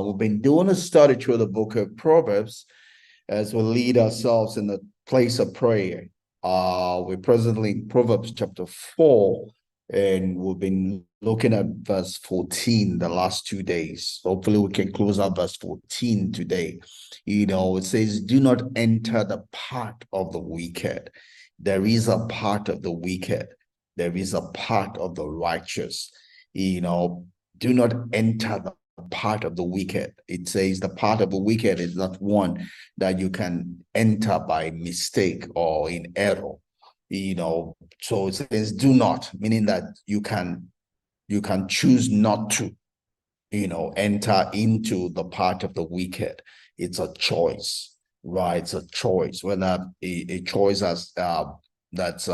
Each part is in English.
We've been doing a study through the book of Proverbs as we lead ourselves in the place of prayer. We're presently in Proverbs chapter 4, and we've been looking at verse 14 the last 2 days. Hopefully, we can close out verse 14 today. It says, "Do not enter the path of the wicked." There is a part of the wicked, there is a part of the righteous. Do not enter the part of the wicked. It says the part of the wicked is not one that you can enter by mistake or in error. So it says do not, meaning that you can choose not to enter into the part of the wicked. It's a choice, right? It's a choice, whether a choice that's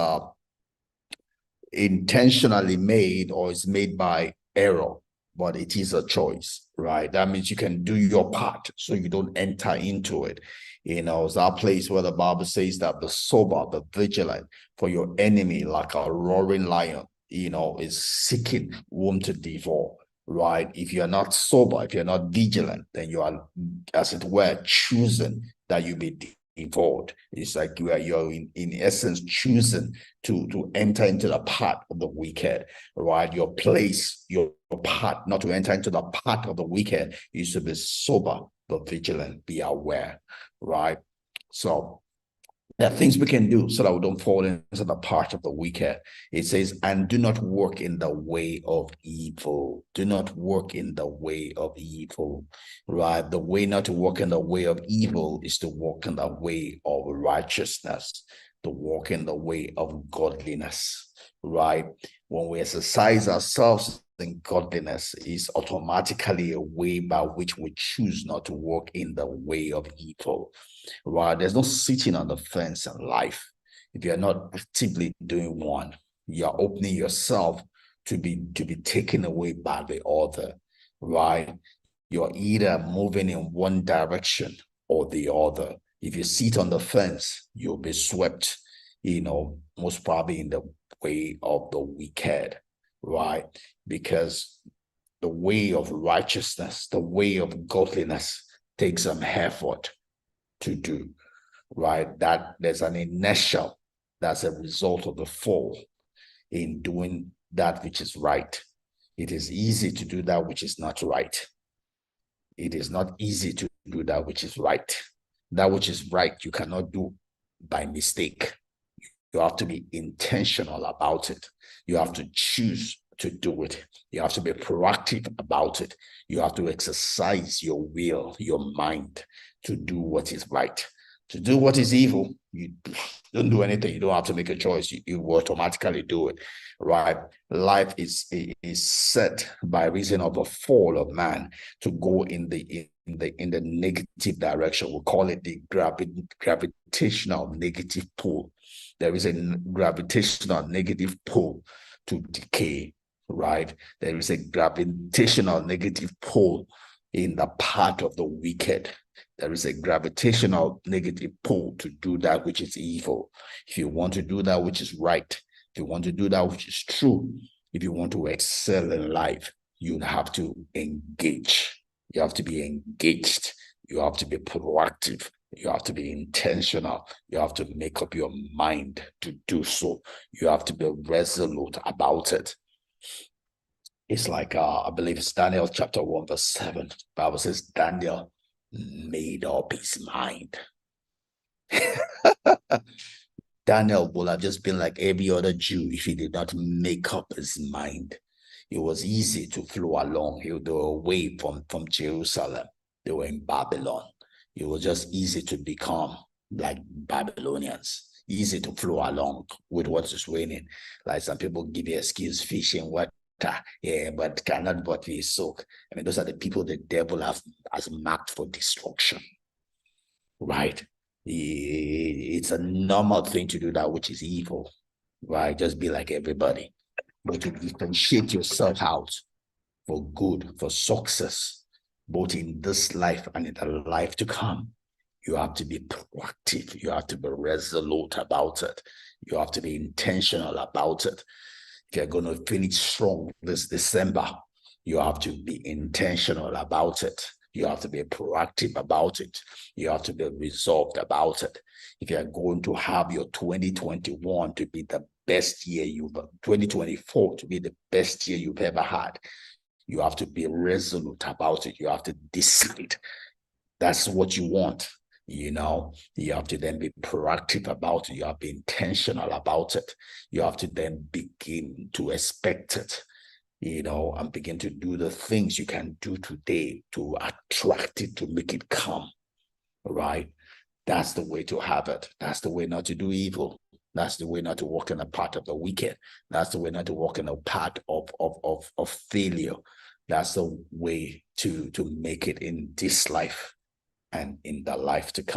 intentionally made or is made by error, but it is a choice, right? That means you can do your part so you don't enter into it. It's that place where the Bible says that be sober, be vigilant, for your enemy, like a roaring lion, is seeking whom to devour, right? If you're not sober, if you're not vigilant, then you are, as it were, choosing that you be devoured. It's like you're in essence choosing to enter into the path of the wicked, right? Your path, not to enter into the path of the wicked, is to be sober, but vigilant, be aware, right? So there are things we can do so that we don't fall into the part of the wicked. It says, and do not work in the way of evil. Do not work in the way of evil, right? The way not to walk in the way of evil is to walk in the way of righteousness, to walk in the way of godliness, right? When we exercise ourselves in godliness, is automatically a way by which we choose not to walk in the way of evil. Right? There's no sitting on the fence in life. If you're not actively doing one, you're opening yourself to be taken away by the other, right? You're either moving in one direction or the other. If you sit on the fence, you'll be swept, most probably in the way of the wicked, right? Because the way of righteousness, the way of godliness takes some effort to do, right? That there's an inertia that's a result of the fall in doing that which is right. It is easy to do that which is not right. It is not easy to do that which is right. That which is right, you cannot do by mistake. You have to be intentional about it. You have to choose to do it. You have to be proactive about it. You have to exercise your will, your mind to do what is right. To do what is evil, you don't do anything. You don't have to make a choice. You automatically do it, right? Life is set by reason of the fall of man to go in the negative direction. We call it the gravitational negative pull. There is a gravitational negative pull to decay, right? There is a gravitational negative pull in the path of the wicked. There is a gravitational negative pull to do that which is evil. If you want to do that which is right, if you want to do that which is true, if you want to excel in life, you have to engage. You have to be engaged. You have to be proactive. You have to be intentional. You have to make up your mind to do so. You have to be resolute about it. It's like, I believe it's Daniel chapter 1, verse 7. The Bible says Daniel made up his mind. Daniel would have just been like every other Jew if he did not make up his mind. It was easy to flow along. They were away from Jerusalem. They were in Babylon. It was just easy to become like Babylonians. Easy to flow along with what is raining. Like some people give you excuse, fishing, what? Yeah, but cannot but be soak. I mean, those are the people the devil has marked for destruction, right? It's a normal thing to do that which is evil, right? Just be like everybody. But to differentiate yourself out for good, for success, both in this life and in the life to come, you have to be proactive. You have to be resolute about it. You have to be intentional about it. If you're going to finish strong this December, you have to be intentional about it. You have to be proactive about it. You have to be resolved about it. If you are going to have your 2021 to be the best year 2024 to be the best year you've ever had, you have to be resolute about it. You have to decide that's what you want. You have to then be proactive about it. You have to be intentional about it. You have to then begin to expect it, and begin to do the things you can do today to attract it, to make it come, right? That's the way to have it. That's the way not to do evil. That's the way not to walk in the path of the wicked. That's the way not to walk in the path of failure. That's the way to make it in this life and in the life to come.